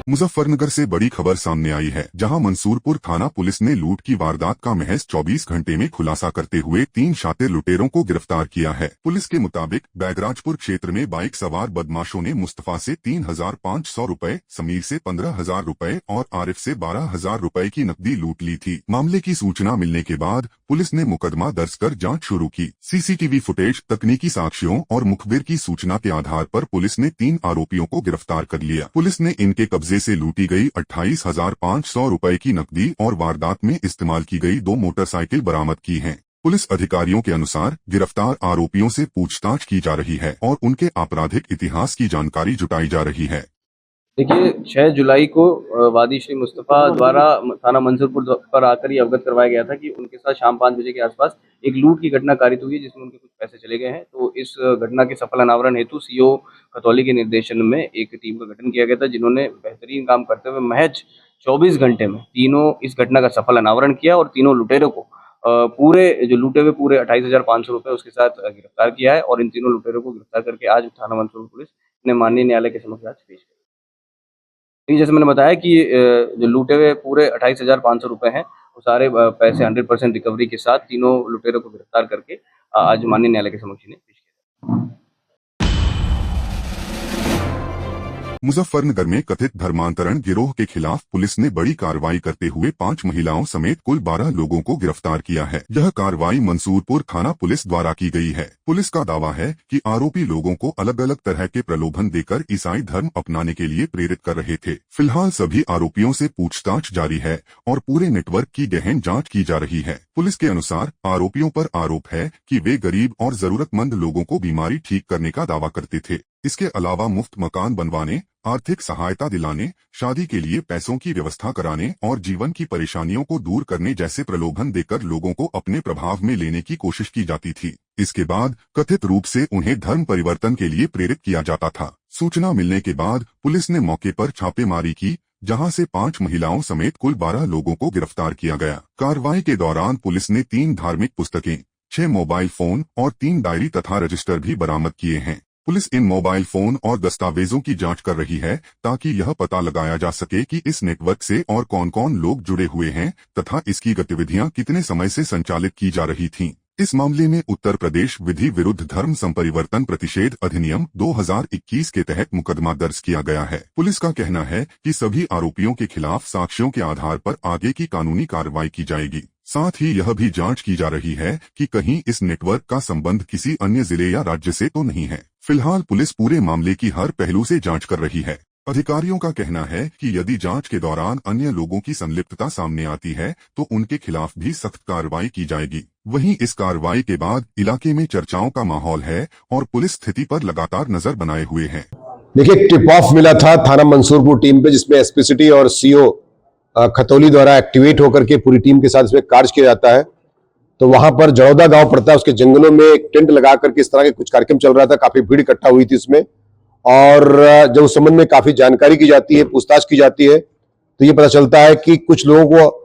मुजफ्फरनगर से बड़ी खबर सामने आई है, जहां मंसूरपुर थाना पुलिस ने लूट की वारदात का महज 24 घंटे में खुलासा करते हुए 3 शातिर लुटेरों को गिरफ्तार किया है। पुलिस के मुताबिक बैगराजपुर क्षेत्र में बाइक सवार बदमाशों ने मुस्तफा से 3,500 रुपए, समीर से 15,000 रुपए और आरिफ से 12,000 रुपए की नकदी लूट ली थी। मामले की सूचना मिलने के बाद पुलिस ने मुकदमा दर्ज कर जाँच शुरू की। सीसीटीवी फुटेज, तकनीकी साक्ष्यों और मुखबिर की सूचना के आधार पर पुलिस ने 3 आरोपियों को गिरफ्तार कर लिया। पुलिस ने इनके कब्जे से लूटी गई 28,500 रुपए की नकदी और वारदात में इस्तेमाल की गई 2 मोटरसाइकिल बरामद की हैं। पुलिस अधिकारियों के अनुसार गिरफ्तार आरोपियों से पूछताछ की जा रही है और उनके आपराधिक इतिहास की जानकारी जुटाई जा रही है। देखिए, 6 जुलाई को वादी श्री मुस्तफा द्वारा थाना मंसूरपुर पर आकर ये अवगत करवाया गया था कि उनके साथ शाम 5 बजे के आसपास एक लूट की घटना कारित हुई है, जिसमें उनके कुछ पैसे चले गए हैं। तो इस घटना के सफल अनावरण हेतु सीओ खतौली के निर्देशन में एक टीम का गठन किया गया था, जिन्होंने बेहतरीन काम करते हुए महज 24 घंटे में तीनों इस घटना का सफल अनावरण किया और तीनों लुटेरों को पूरे जो लूटे हुए पूरे 28,500 रुपए उसके साथ गिरफ्तार किया है। और इन तीनों लुटेरों को गिरफ्तार करके आज थाना मंसूरपुर पुलिस ने माननीय न्यायालय के समक्ष आज पेश किया। जैसे मैंने बताया कि जो लूटे हुए पूरे 28,500 रुपए हैं, वो सारे पैसे 100% रिकवरी के साथ तीनों लुटेरों को गिरफ्तार करके आज माननीय न्यायालय के समक्ष इन्हें पेश किया। मुजफ्फरनगर में कथित धर्मांतरण गिरोह के खिलाफ पुलिस ने बड़ी कार्रवाई करते हुए 5 महिलाओं समेत कुल 12 लोगों को गिरफ्तार किया है। यह कार्रवाई मंसूरपुर थाना पुलिस द्वारा की गई है। पुलिस का दावा है कि आरोपी लोगों को अलग अलग तरह के प्रलोभन देकर ईसाई धर्म अपनाने के लिए प्रेरित कर रहे थे। फिलहाल सभी आरोपियों से पूछताछ जारी है और पूरे नेटवर्क की गहन जाँच की जा रही है। पुलिस के अनुसार आरोपियों पर आरोप है कि वे गरीब और जरूरतमंद लोगों को बीमारी ठीक करने का दावा करते थे। इसके अलावा मुफ्त मकान बनवाने, आर्थिक सहायता दिलाने, शादी के लिए पैसों की व्यवस्था कराने और जीवन की परेशानियों को दूर करने जैसे प्रलोभन देकर लोगों को अपने प्रभाव में लेने की कोशिश की जाती थी। इसके बाद कथित रूप से उन्हें धर्म परिवर्तन के लिए प्रेरित किया जाता था। सूचना मिलने के बाद पुलिस ने मौके पर छापेमारी की, जहां से 5 महिलाओं समेत कुल 12 लोगों को गिरफ्तार किया गया। कार्रवाई के दौरान पुलिस ने 3 धार्मिक पुस्तकें, 6 मोबाइल फोन और 3 डायरी तथा रजिस्टर भी बरामद किए हैं। पुलिस इन मोबाइल फोन और दस्तावेजों की जांच कर रही है ताकि यह पता लगाया जा सके कि इस नेटवर्क से और कौन कौन लोग जुड़े हुए हैं तथा इसकी गतिविधियां कितने समय से संचालित की जा रही थीं। इस मामले में उत्तर प्रदेश विधि विरुद्ध धर्म संपरिवर्तन प्रतिषेध अधिनियम 2021 के तहत मुकदमा दर्ज किया गया है। पुलिस का कहना है कि सभी आरोपियों के खिलाफ साक्ष्यों के आधार पर आगे की कानूनी कार्रवाई की जाएगी। साथ ही यह भी जांच की जा रही है कि कहीं इस नेटवर्क का संबंध किसी अन्य जिले या राज्य से तो नहीं है। फिलहाल पुलिस पूरे मामले की हर पहलू से जांच कर रही है। अधिकारियों का कहना है कि यदि जांच के दौरान अन्य लोगों की संलिप्तता सामने आती है तो उनके खिलाफ भी सख्त कार्रवाई की जाएगी। वहीं इस कार्रवाई के बाद इलाके में चर्चाओं का माहौल है और पुलिस स्थिति पर लगातार नजर बनाए हुए है। देखिए, टिप ऑफ मिला था थाना मंसूरपुर टीम पे, जिसमें एसपी सिटी और सीओ खतौली द्वारा एक्टिवेट होकर के पूरी टीम के साथ इसमें कार्य किया जाता है। तो वहां पर जड़ौदा गांव पड़ता है, उसके जंगलों में एक टेंट लगा करके इस तरह के कुछ कार्यक्रम चल रहा था। काफी भीड़ इकट्ठा हुई थी इसमें, और जब उस संबंध में काफी जानकारी की जाती है, पूछताछ की जाती है, तो ये पता चलता है कि कुछ लोगों को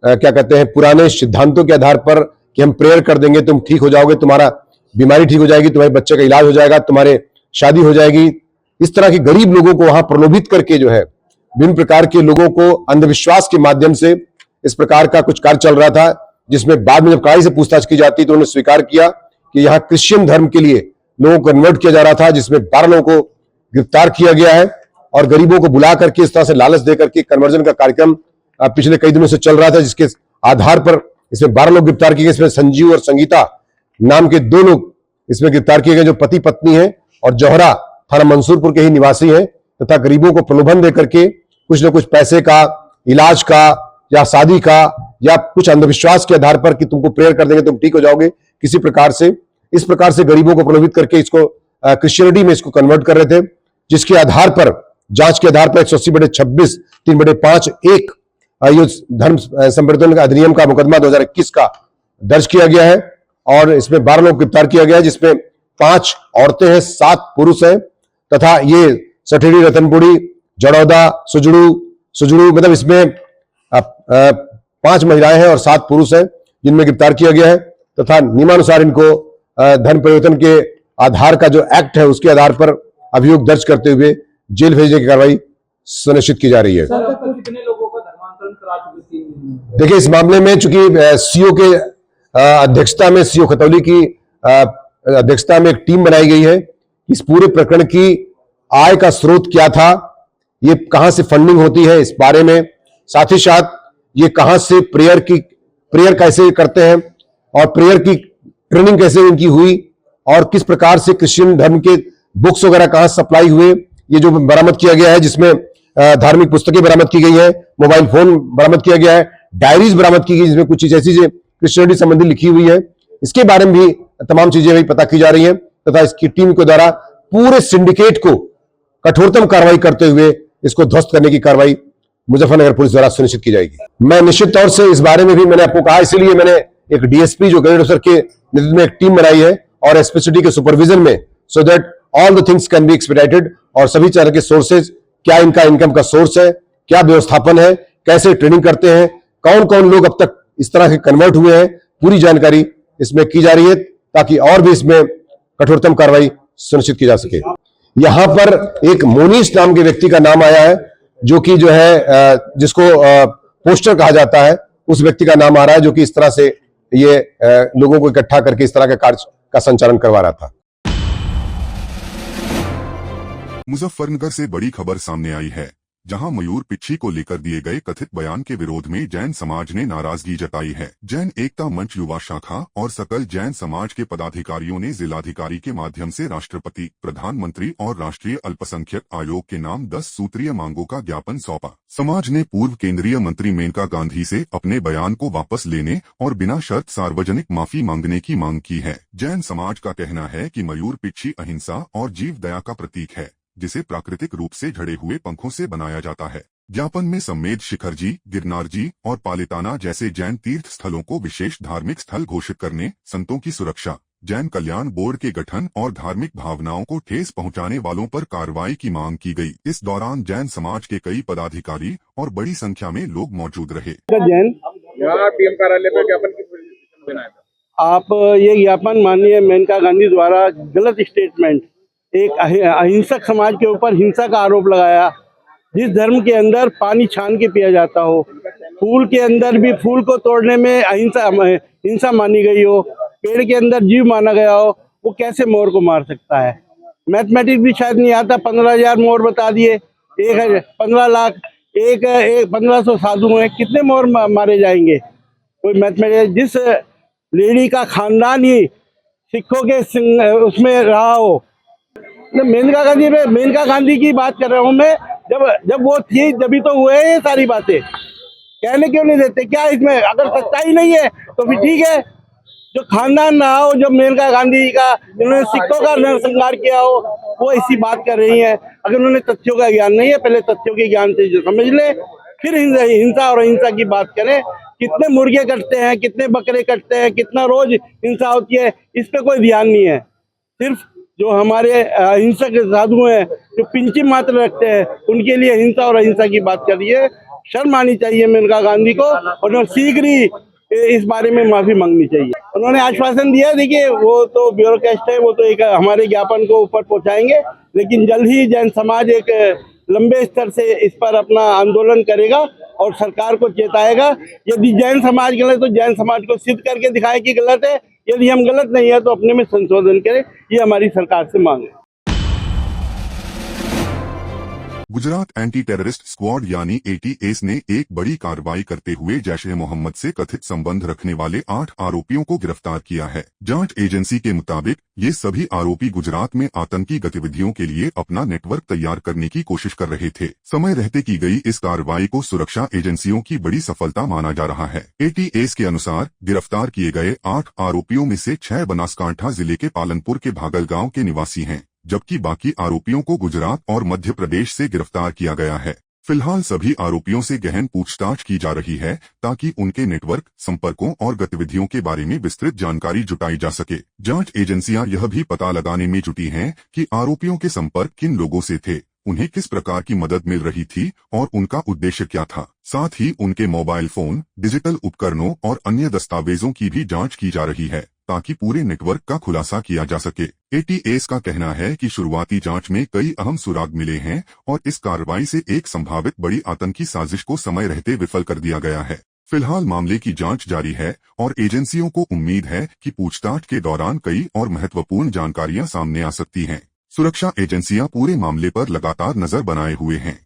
क्या कहते हैं, पुराने सिद्धांतों के आधार पर कि हम प्रेयर कर देंगे, तुम ठीक हो जाओगे, तुम्हारा बीमारी ठीक हो जाएगी, तुम्हारे बच्चे का इलाज हो जाएगा, तुम्हारे शादी हो जाएगी, इस तरह के गरीब लोगों को वहां प्रलोभित करके जो है विभिन्न प्रकार के लोगों को अंधविश्वास के माध्यम से इस प्रकार का कुछ कार्य चल रहा था, जिसमें बाद में जब कड़ाई से पूछताछ की जाती तो उन्होंने स्वीकार किया कि यहाँ क्रिश्चियन धर्म के लिए लोगों को कन्वर्ट किया जा रहा था, जिसमें 12 लोगों को गिरफ्तार किया गया है और गरीबों को बुला करके इस तरह से लालच देकर के कन्वर्जन का कार्यक्रम पिछले कई दिनों से चल रहा था, जिसके आधार पर इसमें 12 लोग गिरफ्तार किए गए। इसमें संजीव और संगीता नाम के 2 लोग इसमें गिरफ्तार किए गए, जो पति पत्नी है और जौहरा थाना मंसूरपुर के ही निवासी है, तथा गरीबों को प्रलोभन देकर के कुछ न कुछ पैसे का, इलाज का या शादी का या कुछ अंधविश्वास के आधार पर कि तुमको प्रेयर कर देंगे, तुम ठीक हो जाओगे, किसी प्रकार से इस प्रकार से गरीबों को प्रलोभित करके इसको क्रिश्चियनिटी में इसको कन्वर्ट कर रहे थे, जिसके आधार पर जांच के आधार पर 180/26 3/5 एक धर्म संपरिवर्तन अधिनियम का मुकदमा 2021 का दर्ज किया गया है और इसमें 12 लोग गिरफ्तार किया गया है, जिसमें 5 औरतें हैं, 7 पुरुष हैं, तथा ये सठेड़ी, रतनपुरी, जड़ौदा, सुजड़ू मतलब इसमें 5 महिलाएं हैं और 7 पुरुष हैं जिनमें गिरफ्तार किया गया है, तथा नियमानुसार इनको धर्म परिवर्तन के आधार का जो एक्ट है उसके आधार पर अभियोग दर्ज करते हुए जेल भेजने की कार्रवाई सुनिश्चित की जा रही है। सर, अब तक कितने लोगों का धर्मांतरण करा चुके थे? देखिए, इस मामले में चूंकि सीओ के अध्यक्षता में, सीओ खतौली की अध्यक्षता में एक टीम बनाई गई है। इस पूरे प्रकरण की आय का स्रोत क्या था, ये कहां से फंडिंग होती है इस बारे में, साथ ही साथ ये कहां से प्रेयर कैसे करते हैं और प्रेयर की ट्रेनिंग कैसे इनकी हुई और किस प्रकार से क्रिश्चियन धर्म के बुक्स वगैरह कहां सप्लाई हुए, ये जो बरामद किया गया है, जिसमें धार्मिक पुस्तकें बरामद की गई है, मोबाइल फोन बरामद किया गया है, डायरीज बरामद की गई जिसमें कुछ चीज ऐसी क्रिश्चियनिटी संबंधी लिखी हुई है। इसके बारे में भी तमाम चीजें भी पता की जा रही हैं तथा इसकी टीम के द्वारा पूरे सिंडिकेट को कठोरतम कार्रवाई करते हुए इसको ध्वस्त करने की कार्रवाई मुजफ्फरनगर पुलिस द्वारा सुनिश्चित की जाएगी। मैं निश्चित तौर से इस बारे में भी मैंने आपको कहा, इसलिए मैंने एक डीएसपी जो गैजेट ऑफिसर के नेतृत्व में एक टीम बनाई है और एसपीसीटी के सुपरविजन में, so that all the things can be expedited, और सभी तरह के सोर्सेज, क्या इनका इनकम का सोर्स है, क्या व्यवस्थापन है, कैसे ट्रेनिंग करते हैं, कौन कौन लोग अब तक इस तरह के कन्वर्ट हुए हैं, पूरी जानकारी इसमें की जा रही है ताकि और भी इसमें कठोरतम कार्रवाई सुनिश्चित की जा सके। यहां पर एक मोनीश नाम के व्यक्ति का नाम आया है, जो कि जो है जिसको पोस्टर कहा जाता है, उस व्यक्ति का नाम आ रहा है, जो कि इस तरह से ये लोगों को इकट्ठा करके इस तरह के कार्य का संचालन करवा रहा था। मुजफ्फरनगर से बड़ी खबर सामने आई है, जहां मयूर पिच्छी को लेकर दिए गए कथित बयान के विरोध में जैन समाज ने नाराजगी जताई है। जैन एकता मंच युवा शाखा और सकल जैन समाज के पदाधिकारियों ने जिलाधिकारी के माध्यम से राष्ट्रपति, प्रधानमंत्री और राष्ट्रीय अल्पसंख्यक आयोग के नाम 10 सूत्रीय मांगों का ज्ञापन सौंपा। समाज ने पूर्व केंद्रीय मंत्री मेनका गांधी से अपने बयान को वापस लेने और बिना शर्त सार्वजनिक माफी मांगने की मांग की है। जैन समाज का कहना है कि मयूर पिच्छी अहिंसा और जीव दया का प्रतीक है, जिसे प्राकृतिक रूप से झड़े हुए पंखों से बनाया जाता है। ज्ञापन में सम्मेद शिखर जी, गिरनार जी और पालिताना जैसे जैन तीर्थ स्थलों को विशेष धार्मिक स्थल घोषित करने, संतों की सुरक्षा, जैन कल्याण बोर्ड के गठन और धार्मिक भावनाओं को ठेस पहुंचाने वालों पर कार्रवाई की मांग की गई। इस दौरान जैन समाज के कई पदाधिकारी और बड़ी संख्या में लोग मौजूद रहे। जैन पीएम कार्यालय पर ज्ञापन की बनाया था। आप ये ज्ञापन माननीय मेनका गांधी द्वारा गलत स्टेटमेंट, एक अहिंसक समाज के ऊपर हिंसा का आरोप लगाया, जिस धर्म के अंदर पानी छान के पिया जाता हो, फूल के अंदर भी फूल को तोड़ने में हिंसा मानी गई हो, पेड़ के अंदर जीव माना गया हो, वो कैसे मोर को मार सकता है? मैथमेटिक्स भी शायद नहीं आता, 15,000 मोर बता दिए, 15 लाख, 1500 साधु में कितने मोर मारे जाएंगे? कोई मैथमेटिक्स, जिस लेडी का खानदान ही सिखों के उसमें रहा हो, मेनका गांधी की बात कर रहा हूँ मैं, जब वो थी जभी तो हुए ये सारी बातें, कहने क्यों नहीं देते? क्या इसमें अगर सच्चाई नहीं है तो फिर ठीक है, जो खानदान रहा हो, जब मेनका गांधी का इन्होंने सिखों का नरसंहार किया हो, वो इसी बात कर रही है। अगर उन्होंने तथ्यों का ज्ञान नहीं है, पहले तथ्यों के ज्ञान से जो समझ ले, फिर हिंसा और अहिंसा की बात करें। कितने मुर्गे कटते हैं, कितने बकरे कटते हैं, कितना रोज हिंसा होती है, इस पे कोई ध्यान नहीं है। सिर्फ जो हमारे अहिंसक साधु हैं, जो पिंची मात्र रखते हैं, उनके लिए हिंसा और अहिंसा की बात कर रही है। शर्म आनी चाहिए मेनका गांधी को, और शीघ्र ही इस बारे में माफी मांगनी चाहिए। उन्होंने आश्वासन दिया, देखिए वो तो ब्यूरोक्रेस्ट है, वो तो एक हमारे ज्ञापन को ऊपर पहुंचाएंगे, लेकिन जल्द ही जैन समाज एक लंबे स्तर से इस पर अपना आंदोलन करेगा और सरकार को चेताएगा। यदि जैन समाज गलत है तो जैन समाज को सिद्ध करके दिखाए कि गलत है, यदि हम गलत नहीं है तो अपने में संशोधन करें, ये हमारी सरकार से मांग है। गुजरात एंटी टेररिस्ट स्क्वाड यानी ATS ने एक बड़ी कार्रवाई करते हुए जैश-ए-मोहम्मद से कथित संबंध रखने वाले 8 आरोपियों को गिरफ्तार किया है। जांच एजेंसी के मुताबिक ये सभी आरोपी गुजरात में आतंकी गतिविधियों के लिए अपना नेटवर्क तैयार करने की कोशिश कर रहे थे। समय रहते की गई इस कार्रवाई को सुरक्षा एजेंसियों की बड़ी सफलता माना जा रहा है। ATS के अनुसार गिरफ्तार किए गए 8 आरोपियों में से 6 बनासकांठा जिले के पालनपुर के भागल गाँव के निवासी हैं, जबकि बाकी आरोपियों को गुजरात और मध्य प्रदेश से गिरफ्तार किया गया है। फिलहाल सभी आरोपियों से गहन पूछताछ की जा रही है ताकि उनके नेटवर्क, संपर्कों और गतिविधियों के बारे में विस्तृत जानकारी जुटाई जा सके। जांच एजेंसियां यह भी पता लगाने में जुटी हैं कि आरोपियों के संपर्क किन लोगों से थे, उन्हें किस प्रकार की मदद मिल रही थी और उनका उद्देश्य क्या था। साथ ही उनके मोबाइल फोन, डिजिटल उपकरणों और अन्य दस्तावेजों की भी जांच की जा रही है। ताकि पूरे नेटवर्क का खुलासा किया जा सके। एटीएस का कहना है कि शुरुआती जांच में कई अहम सुराग मिले हैं और इस कार्रवाई से एक संभावित बड़ी आतंकी साजिश को समय रहते विफल कर दिया गया है। फिलहाल मामले की जांच जारी है और एजेंसियों को उम्मीद है कि पूछताछ के दौरान कई और महत्वपूर्ण जानकारियां सामने आ सकती हैं। सुरक्षा एजेंसियां पूरे मामले पर लगातार नजर बनाए हुए हैं।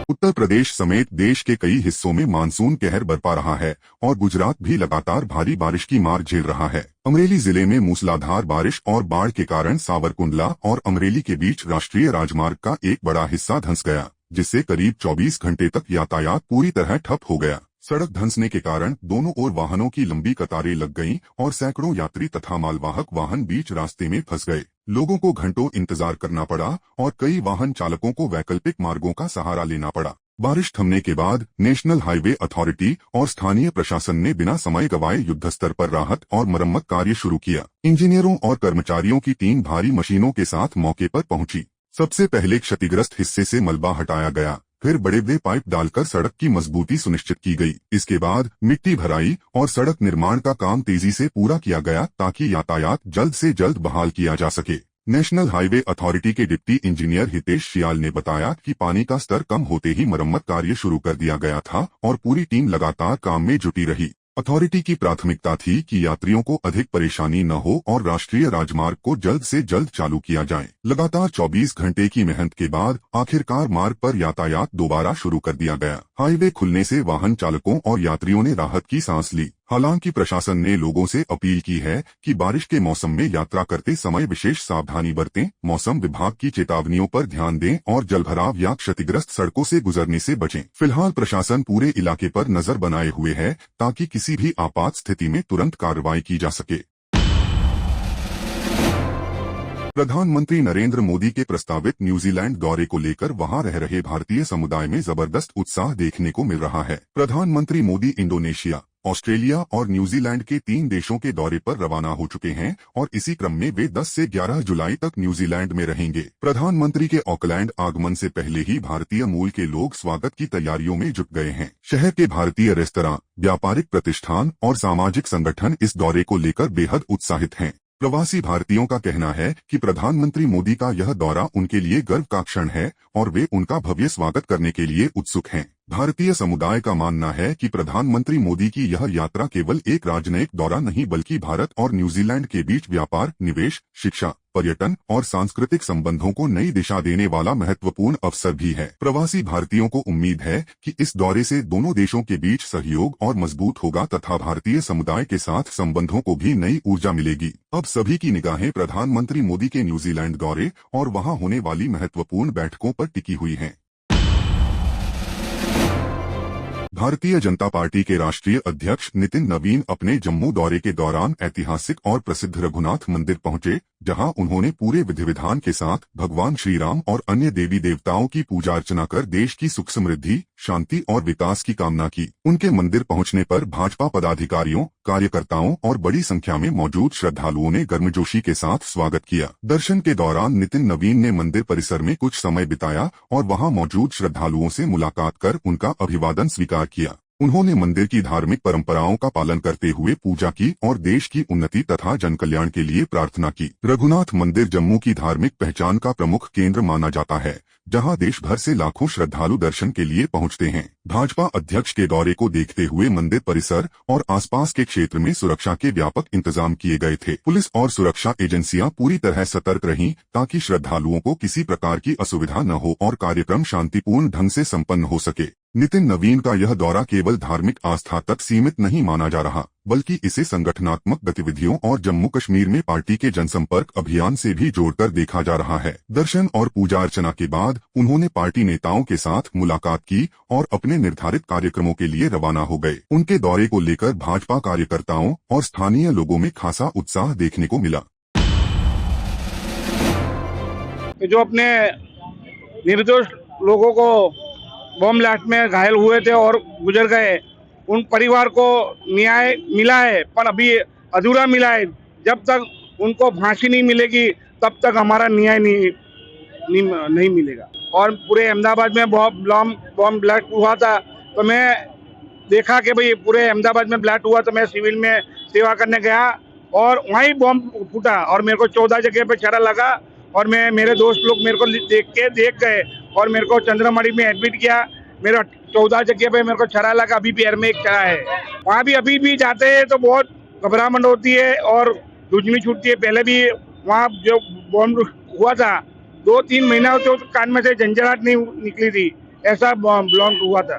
उत्तर प्रदेश समेत देश के कई हिस्सों में मानसून कहर बरपा रहा है और गुजरात भी लगातार भारी बारिश की मार झेल रहा है। अमरेली जिले में मूसलाधार बारिश और बाढ़ के कारण सावरकुंडला और अमरेली के बीच राष्ट्रीय राजमार्ग का एक बड़ा हिस्सा धंस गया, जिससे करीब 24 घंटे तक यातायात पूरी तरह ठप हो गया। सड़क धंसने के कारण दोनों ओर वाहनों की लंबी कतारें लग गईं और सैकड़ों यात्री तथा मालवाहक वाहन बीच रास्ते में फंस गए। लोगों को घंटों इंतजार करना पड़ा और कई वाहन चालकों को वैकल्पिक मार्गों का सहारा लेना पड़ा। बारिश थमने के बाद नेशनल हाईवे अथॉरिटी और स्थानीय प्रशासन ने बिना समय गवाए युद्धस्तर पर राहत और मरम्मत कार्य शुरू किया। इंजीनियरों और कर्मचारियों की टीम भारी मशीनों के साथ मौके पर पहुंची। सबसे पहले क्षतिग्रस्त हिस्से से मलबा हटाया गया, फिर बड़े बड़े पाइप डालकर सड़क की मजबूती सुनिश्चित की गई। इसके बाद मिट्टी भराई और सड़क निर्माण का काम तेजी से पूरा किया गया ताकि यातायात जल्द से जल्द बहाल किया जा सके। नेशनल हाईवे अथॉरिटी के डिप्टी इंजीनियर हितेश शियाल ने बताया कि पानी का स्तर कम होते ही मरम्मत कार्य शुरू कर दिया गया था और पूरी टीम लगातार काम में जुटी रही। अथॉरिटी की प्राथमिकता थी कि यात्रियों को अधिक परेशानी न हो और राष्ट्रीय राजमार्ग को जल्द से जल्द चालू किया जाए। लगातार 24 घंटे की मेहनत के बाद आखिरकार मार्ग पर यातायात दोबारा शुरू कर दिया गया। हाईवे खुलने से वाहन चालकों और यात्रियों ने राहत की सांस ली। हालांकि प्रशासन ने लोगों से अपील की है कि बारिश के मौसम में यात्रा करते समय विशेष सावधानी बरतें, मौसम विभाग की चेतावनियों पर ध्यान दें और जलभराव या क्षतिग्रस्त सड़कों से गुजरने से बचें। फिलहाल प्रशासन पूरे इलाके पर नजर बनाए हुए है ताकि किसी भी आपात स्थिति में तुरंत कार्रवाई की जा सके। प्रधानमंत्री नरेंद्र मोदी के प्रस्तावित न्यूजीलैंड दौरे को लेकर वहां रह रहे भारतीय समुदाय में जबरदस्त उत्साह देखने को मिल रहा है। प्रधानमंत्री मोदी इंडोनेशिया, ऑस्ट्रेलिया और न्यूजीलैंड के 3 देशों के दौरे पर रवाना हो चुके हैं और इसी क्रम में वे 10 से 11 जुलाई तक न्यूजीलैंड में रहेंगे। प्रधानमंत्री के ऑकलैंड आगमन से पहले ही भारतीय मूल के लोग स्वागत की तैयारियों में जुट गए हैं। शहर के भारतीय रेस्तरां, व्यापारिक प्रतिष्ठान और सामाजिक संगठन इस दौरे को लेकर बेहद उत्साहित हैं। प्रवासी भारतीयों का कहना है कि प्रधानमंत्री मोदी का यह दौरा उनके लिए गर्व का क्षण है और वे उनका भव्य स्वागत करने के लिए उत्सुक हैं। भारतीय समुदाय का मानना है कि प्रधानमंत्री मोदी की यह यात्रा केवल एक राजनयिक दौरा नहीं बल्कि भारत और न्यूजीलैंड के बीच व्यापार, निवेश, शिक्षा, पर्यटन और सांस्कृतिक संबंधों को नई दिशा देने वाला महत्वपूर्ण अवसर भी है। प्रवासी भारतीयों को उम्मीद है कि इस दौरे से दोनों देशों के बीच सहयोग और मजबूत होगा तथा भारतीय समुदाय के साथ संबंधों को भी नई ऊर्जा मिलेगी। अब सभी की निगाहें प्रधानमंत्री मोदी के न्यूजीलैंड दौरे और वहां होने वाली महत्वपूर्ण बैठकों पर टिकी हुई हैं। भारतीय जनता पार्टी के राष्ट्रीय अध्यक्ष नितिन नवीन अपने जम्मू दौरे के दौरान ऐतिहासिक और प्रसिद्ध रघुनाथ मंदिर पहुंचे, जहां उन्होंने पूरे विधि विधान के साथ भगवान श्री राम और अन्य देवी देवताओं की पूजा अर्चना कर देश की सुख समृद्धि, शांति और विकास की कामना की। उनके मंदिर पहुंचने पर भाजपा पदाधिकारियों, कार्यकर्ताओं और बड़ी संख्या में मौजूद श्रद्धालुओं ने गर्मजोशी के साथ स्वागत किया। दर्शन के दौरान नितिन नवीन ने मंदिर परिसर में कुछ समय बिताया और वहां मौजूद श्रद्धालुओं से मुलाकात कर उनका अभिवादन स्वीकार किया। उन्होंने मंदिर की धार्मिक परंपराओं का पालन करते हुए पूजा की और देश की उन्नति तथा जनकल्याण के लिए प्रार्थना की। रघुनाथ मंदिर जम्मू की धार्मिक पहचान का प्रमुख केंद्र माना जाता है, जहां देश भर से लाखों श्रद्धालु दर्शन के लिए पहुंचते हैं। भाजपा अध्यक्ष के दौरे को देखते हुए मंदिर परिसर और आसपास के क्षेत्र में सुरक्षा के व्यापक इंतजाम किए गए थे। पुलिस और सुरक्षा एजेंसियां पूरी तरह सतर्क रहीं ताकि श्रद्धालुओं को किसी प्रकार की असुविधा न हो और कार्यक्रम शांतिपूर्ण ढंग से संपन्न हो सके। नितिन नवीन का यह दौरा केवल धार्मिक आस्था तक सीमित नहीं माना जा रहा, बल्कि इसे संगठनात्मक गतिविधियों और जम्मू कश्मीर में पार्टी के जनसंपर्क अभियान से भी जोड़कर देखा जा रहा है। दर्शन और पूजा अर्चना के बाद उन्होंने पार्टी नेताओं के साथ मुलाकात की और अपने निर्धारित कार्यक्रमों के लिए रवाना हो गए। उनके दौरे को लेकर भाजपा कार्यकर्ताओं और स्थानीय लोगों में खासा उत्साह देखने को मिला। जो अपने निर्दोष लोगों को बम ब्लास्ट में घायल हुए थे और गुजर गए, उन परिवार को न्याय मिला है पर अभी अधूरा मिला है। जब तक उनको फांसी नहीं मिलेगी तब तक हमारा न्याय नहीं मिलेगा। और पूरे अहमदाबाद में बम ब्लास्ट हुआ था, तो मैं देखा कि भाई पूरे अहमदाबाद में ब्लास्ट हुआ, तो मैं सिविल में सेवा करने गया और वहीं बॉम्ब फूटा और मेरे को 14 जगह पे छर्रा लगा और मेरे दोस्त लोग मेरे को देख गए और मेरे को चंद्रमणि में एडमिट किया। मेरा 14 जगह पे मेरे को छर्रा लगा, अभी पैर में एक छर्रा है। वहाँ भी अभी भी जाते हैं तो बहुत घबराहट होती है और दुश्मनी छूटती है। पहले भी वहाँ जो बॉम्ब हुआ था 2-3 महीना तो कान में से झंझनाहट नहीं निकली थी, ऐसा ब्लास्ट हुआ था।